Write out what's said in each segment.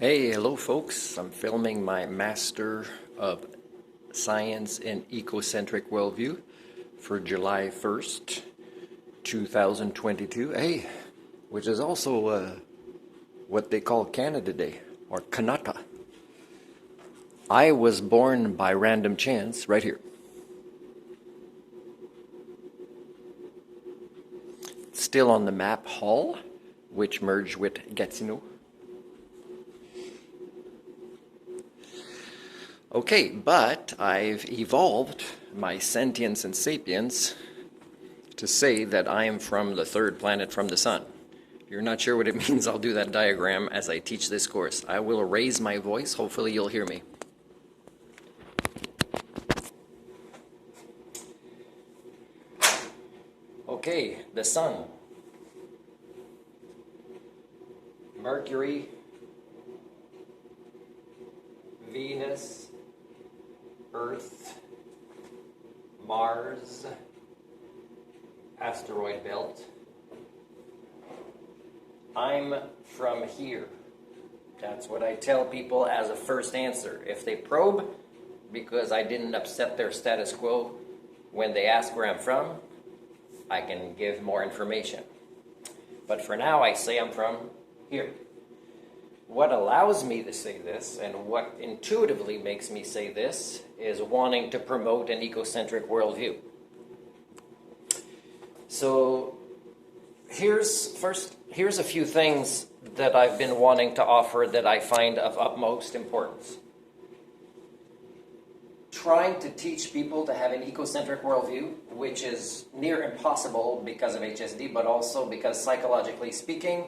Hey, hello folks. I'm filming my Master of Science in Ecocentric Worldview for July 1st, 2022. Hey, which is also what they call Canada Day, or Kanata. I was born by random chance right here. Still on the map, Hull, which merged with Gatineau. Okay, but I've evolved my sentience and sapience to say that I am from the third planet from the sun. If you're not sure what it means, I'll do that diagram as I teach this course. I will raise my voice. Hopefully you'll hear me. Okay, the sun. Mercury, Venus, Earth, Mars, asteroid belt. I'm from here. That's what I tell people as a first answer. If they probe, because I didn't upset their status quo when they ask where I'm from, I can give more information. But for now, I say I'm from here. What allows me to say this, and what intuitively makes me say this, is wanting to promote an ecocentric worldview. So here's a few things that I've been wanting to offer that I find of utmost importance. Trying to teach people to have an ecocentric worldview, which is near impossible because of HSD, but also because psychologically speaking,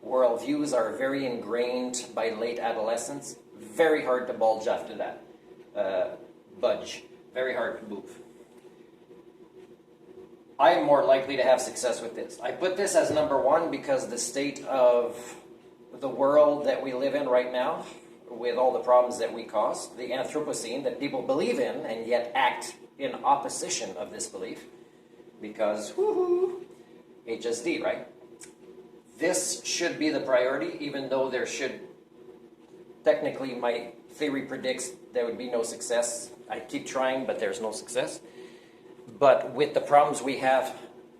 worldviews are very ingrained by late adolescence. Very hard to bulge after that. Budge. Very hard to move. I am more likely to have success with this. I put this as number one because the state of the world that we live in right now, with all the problems that we cause, the Anthropocene that people believe in and yet act in opposition of this belief, because, woohoo, HSD, right? This should be the priority, even though there should, technically my theory predicts there would be no success. I keep trying, but there's no success. But with the problems we have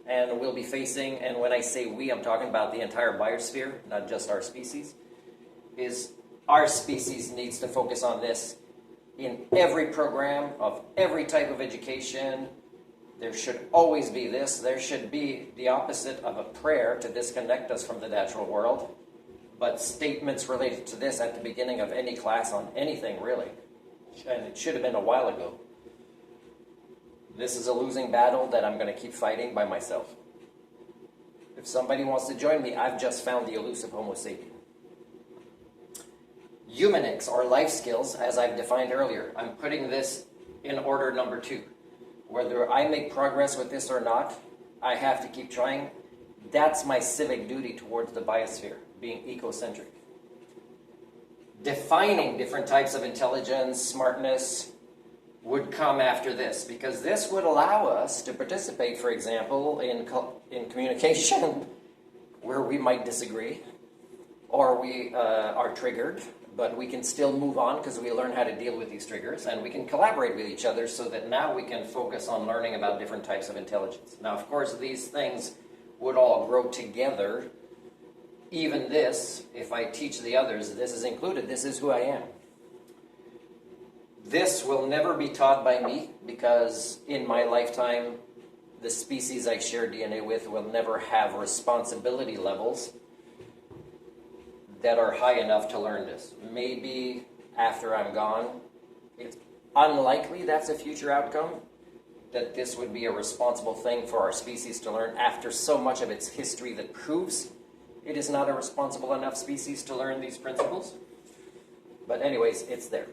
and will be facing, and when I say we, I'm talking about the entire biosphere, not just our species, is our species needs to focus on this in every program of every type of education. There should always be this. There should be the opposite of a prayer to disconnect us from the natural world, but statements related to this at the beginning of any class on anything, really. And it should have been a while ago. This is a losing battle that I'm going to keep fighting by myself. If somebody wants to join me, I've just found the elusive Homo sapien. Humanics, or life skills, as I've defined earlier. I'm putting this in order number 2. Whether I make progress with this or not, I have to keep trying. That's my civic duty towards the biosphere, being ecocentric. Defining different types of intelligence, smartness, would come after this, because this would allow us to participate, for example, in communication where we might disagree, or we are triggered, but we can still move on because we learn how to deal with these triggers, and we can collaborate with each other so that now we can focus on learning about different types of intelligence. Now, of course, these things would all grow together. Even this, if I teach the others, this is included. This is who I am. This will never be taught by me because in my lifetime, the species I share DNA with will never have responsibility levels that are high enough to learn this. Maybe after I'm gone. It's unlikely that's a future outcome, that this would be a responsible thing for our species to learn after so much of its history that proves it is not a responsible enough species to learn these principles. But anyways, it's there.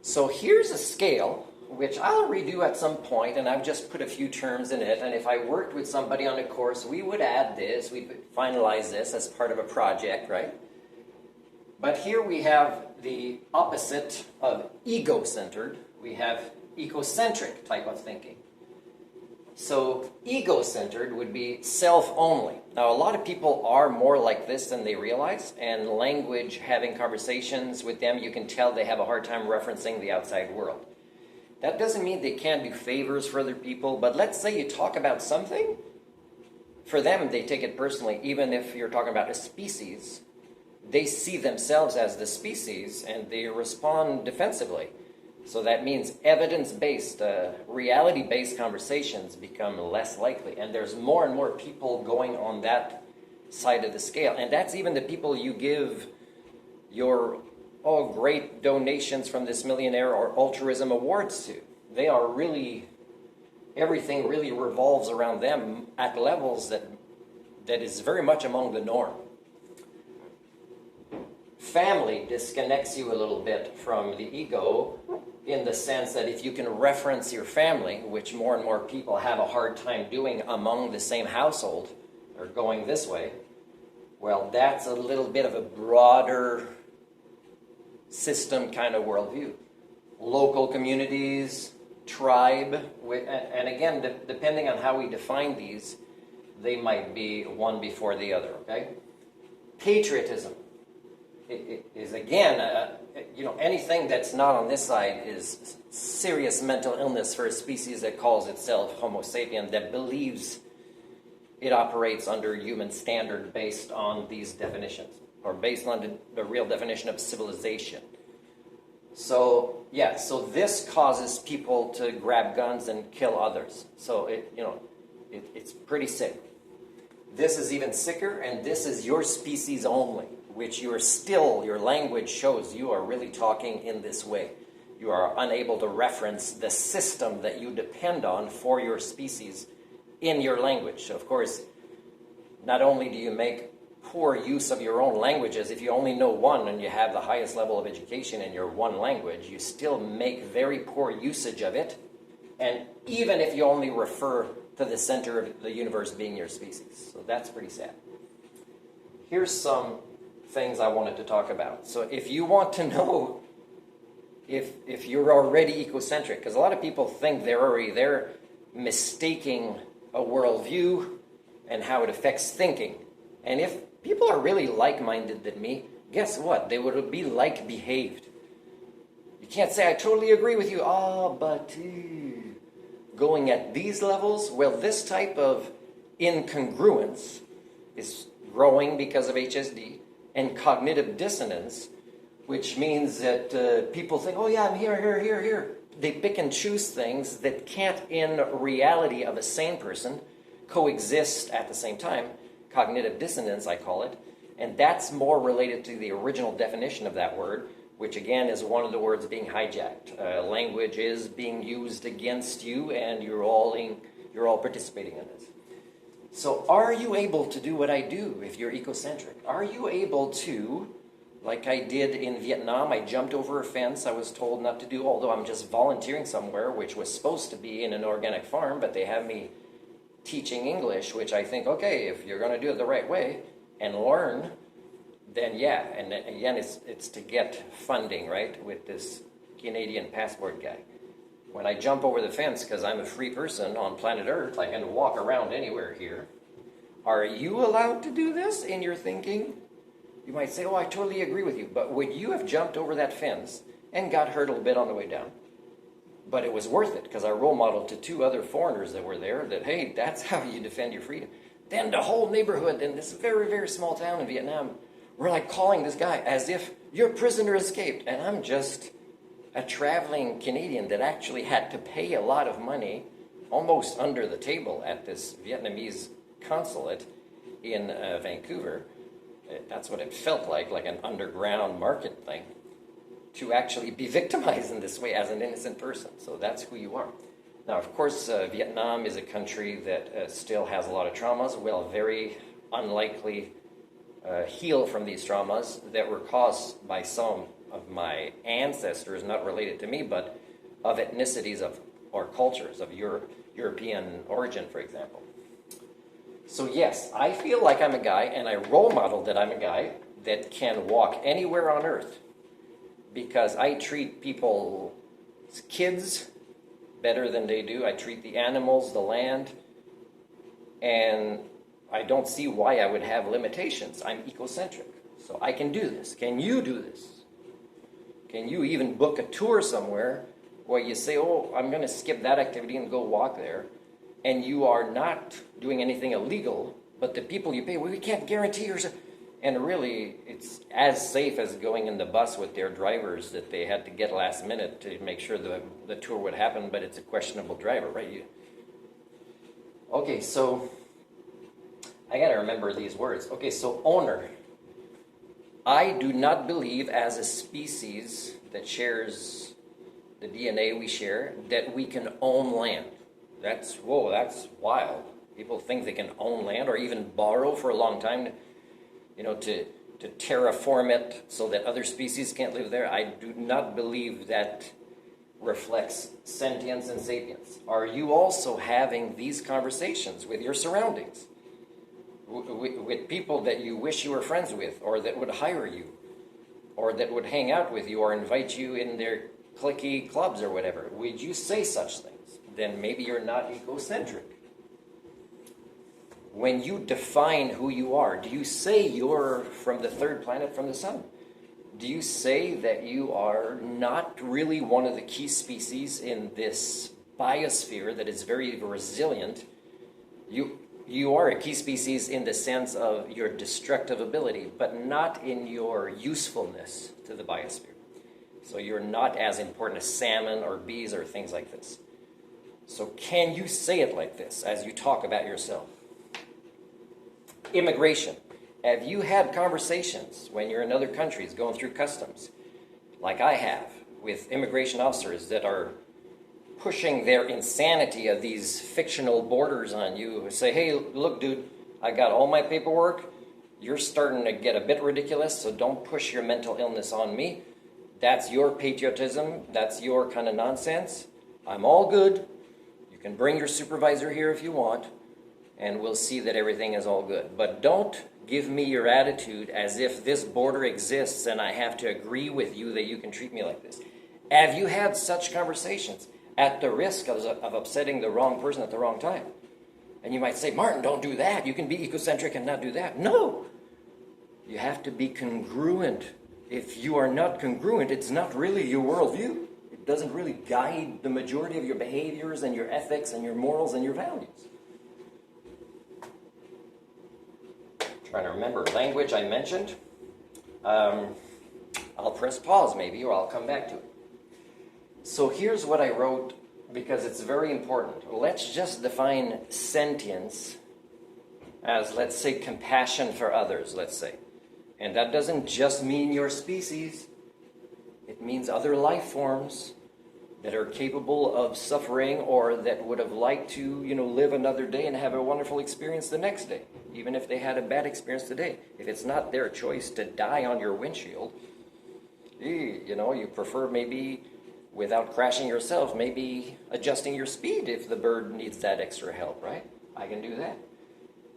So here's a scale, which I'll redo at some point, and I've just put a few terms in it, and if I worked with somebody on a course, we would add this, we'd finalize this as part of a project, right? But here we have the opposite of ego-centered. We have ecocentric type of thinking. So ego-centered would be self-only. Now, a lot of people are more like this than they realize, and language, having conversations with them, you can tell they have a hard time referencing the outside world. That doesn't mean they can't do favors for other people, but let's say you talk about something, for them, they take it personally. Even if you're talking about a species, they see themselves as the species, and they respond defensively. So that means evidence-based, reality-based conversations become less likely. And there's more and more people going on that side of the scale. And that's even the people you give your great donations from this millionaire or altruism awards to. They are really, everything really revolves around them at levels that is very much among the norm. Family disconnects you a little bit from the ego, in the sense that if you can reference your family, which more and more people have a hard time doing among the same household, or going this way, well, that's a little bit of a broader system kind of worldview. Local communities, tribe, and again, depending on how we define these, they might be one before the other, okay? Patriotism. It is again, anything that's not on this side is serious mental illness for a species that calls itself Homo sapien, that believes it operates under human standard based on these definitions, or based on the real definition of civilization. So, yeah, so this causes people to grab guns and kill others. So, it's pretty sick. This is even sicker, and this is your species only, which you are still, your language shows you are really talking in this way. You are unable to reference the system that you depend on for your species in your language. Of course, not only do you make poor use of your own languages, if you only know one and you have the highest level of education in your one language, you still make very poor usage of it. And even if you only refer to the center of the universe being your species. So that's pretty sad. Here's some things I wanted to talk about. So if you want to know if you're already ecocentric, because a lot of people think they're mistaking a worldview and how it affects thinking. And if people are really like-minded than me, guess what? They would be like-behaved. You can't say, I totally agree with you, but going at these levels, well, this type of incongruence is growing because of HSD, and cognitive dissonance, which means that people think, oh yeah, I'm here. They pick and choose things that can't, in reality of a sane person, coexist at the same time. Cognitive dissonance, I call it. And that's more related to the original definition of that word, which again is one of the words being hijacked. Language is being used against you, and you're all participating in this. So are you able to do what I do if you're ecocentric? Are you able to, like I did in Vietnam, I jumped over a fence I was told not to do, although I'm just volunteering somewhere, which was supposed to be in an organic farm, but they have me teaching English, which I think, okay, if you're going to do it the right way and learn, then yeah. And again, it's to get funding, right, with this Canadian passport guy. When I jump over the fence, because I'm a free person on planet Earth, I can walk around anywhere here. Are you allowed to do this in your thinking? You might say, oh, I totally agree with you. But would you have jumped over that fence and got hurt a little bit on the way down? But it was worth it, because I role modeled to 2 other foreigners that were there that, hey, that's how you defend your freedom. Then the whole neighborhood in this very, very small town in Vietnam were like calling this guy as if your prisoner escaped. And I'm just a traveling Canadian that actually had to pay a lot of money almost under the table at this Vietnamese consulate in Vancouver. That's what it felt like an underground market thing, to actually be victimized in this way as an innocent person. So that's who you are. Now, of course, Vietnam is a country that still has a lot of traumas. Will very unlikely heal from these traumas that were caused by some of my ancestors, not related to me, but of ethnicities or cultures of European origin, for example. So yes, I feel like I'm a guy, and I role model that I'm a guy that can walk anywhere on Earth, because I treat people, kids, better than they do. I treat the animals, the land, and I don't see why I would have limitations. I'm ecocentric, so I can do this. Can you do this? Can you even book a tour somewhere where you say, oh, I'm going to skip that activity and go walk there, and you are not doing anything illegal, but the people you pay, well, we can't guarantee yours. And really, it's as safe as going in the bus with their drivers that they had to get last minute to make sure the tour would happen, but it's a questionable driver, right? Okay, so I got to remember these words. Okay, so owner. I do not believe as a species that shares the DNA we share that we can own land. That's wild. People think they can own land or even borrow for a long time, to terra-form it so that other species can't live there. I do not believe that reflects sentience and sapience. Are you also having these conversations with your surroundings? With people that you wish you were friends with, or that would hire you, or that would hang out with you, or invite you in their cliquey clubs or whatever? Would you say such things? Then maybe you're not ecocentric. When you define who you are, do you say you're from the third planet from the sun? Do you say that you are not really one of the key species in this biosphere that is very resilient? You are a key species in the sense of your destructive ability, but not in your usefulness to the biosphere. So you're not as important as salmon or bees or things like this. So can you say it like this as you talk about yourself? Immigration. Have you had conversations when you're in other countries going through customs, like I have, with immigration officers that are pushing their insanity of these fictional borders on you and say, hey, look, dude, I got all my paperwork. You're starting to get a bit ridiculous, so don't push your mental illness on me. That's your patriotism. That's your kind of nonsense. I'm all good. You can bring your supervisor here if you want, and we'll see that everything is all good. But don't give me your attitude as if this border exists and I have to agree with you that you can treat me like this. Have you had such conversations at the risk of upsetting the wrong person at the wrong time? And you might say, Martin, don't do that. You can be ecocentric and not do that. No. You have to be congruent. If you are not congruent, it's not really your worldview. It doesn't really guide the majority of your behaviors and your ethics and your morals and your values. Trying to remember language I mentioned. I'll press pause maybe, or I'll come back to it. So here's what I wrote, because it's very important. Let's just define sentience as, let's say, compassion for others, let's say. And that doesn't just mean your species. It means other life forms that are capable of suffering or that would have liked to, live another day and have a wonderful experience the next day, even if they had a bad experience today. If it's not their choice to die on your windshield, you prefer maybe, without crashing yourself, maybe adjusting your speed if the bird needs that extra help, right? I can do that.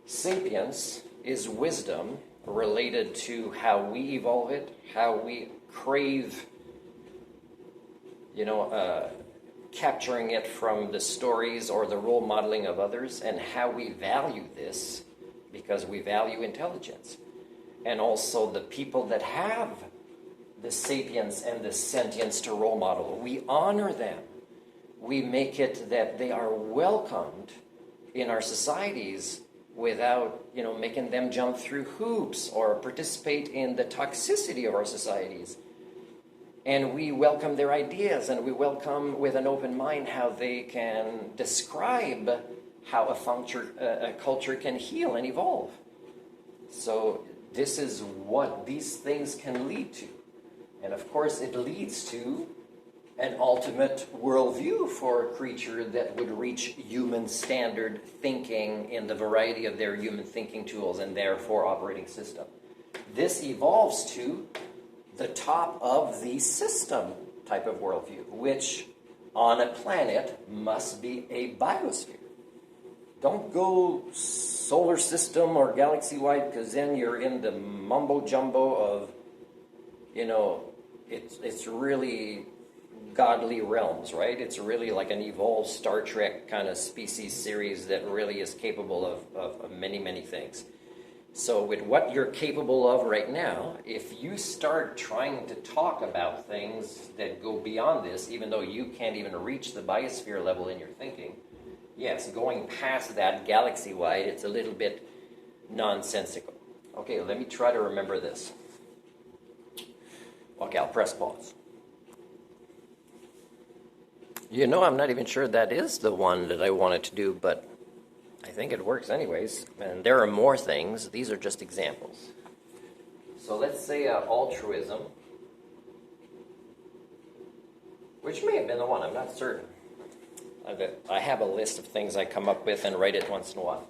Sapience is wisdom related to how we evolve it, how we crave capturing it from the stories or the role modeling of others, and how we value this because we value intelligence. And also the people that have the sapience and the sentience to role model, we honor them. We make it that they are welcomed in our societies without, making them jump through hoops or participate in the toxicity of our societies. And we welcome their ideas, and we welcome with an open mind how they can describe how a culture can heal and evolve. So this is what these things can lead to. And of course it leads to an ultimate worldview for a creature that would reach human standard thinking in the variety of their human thinking tools and therefore operating system. This evolves to the top of the system type of worldview, which on a planet must be a biosphere. Don't go solar system or galaxy-wide, because then you're in the mumbo-jumbo of, it's really godly realms, right? It's really like an evolved Star Trek kind of species series that really is capable of many, many things. So with what you're capable of right now, if you start trying to talk about things that go beyond this, even though you can't even reach the biosphere level in your thinking, yes, going past that galaxy-wide, it's a little bit nonsensical. Okay, let me try to remember this. Okay, I'll press pause. You know, I'm not even sure that is the one that I wanted to do, but I think it works anyways. And there are more things. These are just examples. So let's say altruism, which may have been the one, I'm not certain. I have a list of things I come up with and write it once in a while.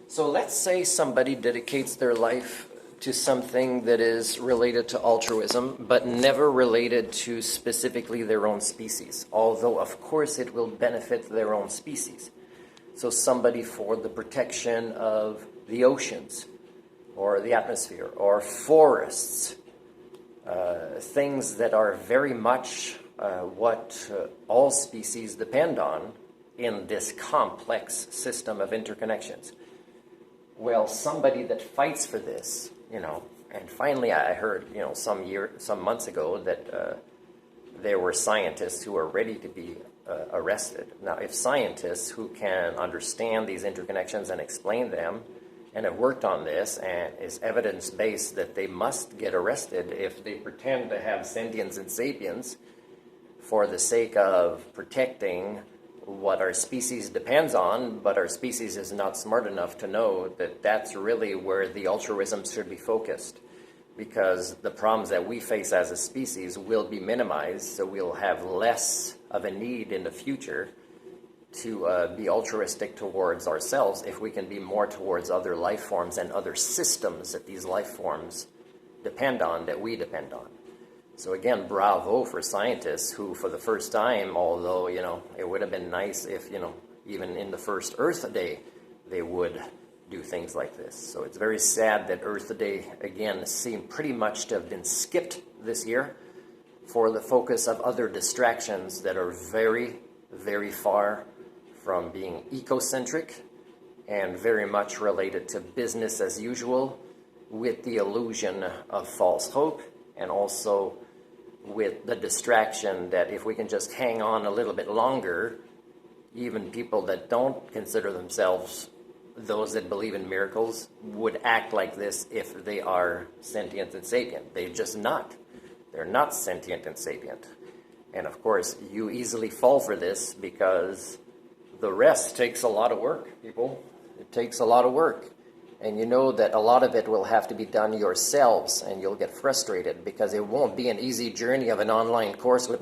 So let's say somebody dedicates their life to something that is related to altruism, but never related to specifically their own species, although of course it will benefit their own species. So somebody for the protection of the oceans, or the atmosphere, or forests, things that are very much what all species depend on in this complex system of interconnections. Well, somebody that fights for this, you know, and finally I heard, you know, some months ago that there were scientists who are ready to be arrested. Now, if scientists who can understand these interconnections and explain them and have worked on this and is evidence-based that they must get arrested if they pretend to have sentience and sapience for the sake of protecting what our species depends on, but our species is not smart enough to know that that's really where the altruism should be focused, because the problems that we face as a species will be minimized, so we'll have less of a need in the future to be altruistic towards ourselves if we can be more towards other life forms and other systems that these life forms depend on, that we depend on. So again, bravo for scientists who, for the first time, although, you know, it would have been nice if, you know, even in the first Earth Day, they would do things like this. So it's very sad that Earth Day, again, seemed pretty much to have been skipped this year for the focus of other distractions that are very, very far from being ecocentric and very much related to business as usual, with the illusion of false hope, and also with the distraction that if we can just hang on a little bit longer, even people that don't consider themselves those that believe in miracles would act like this if they are sentient and sapient. They're just not. They're not sentient and sapient. And of course, you easily fall for this because the rest takes a lot of work, people. It takes a lot of work. And you know that a lot of it will have to be done yourselves, and you'll get frustrated because it won't be an easy journey of an online course with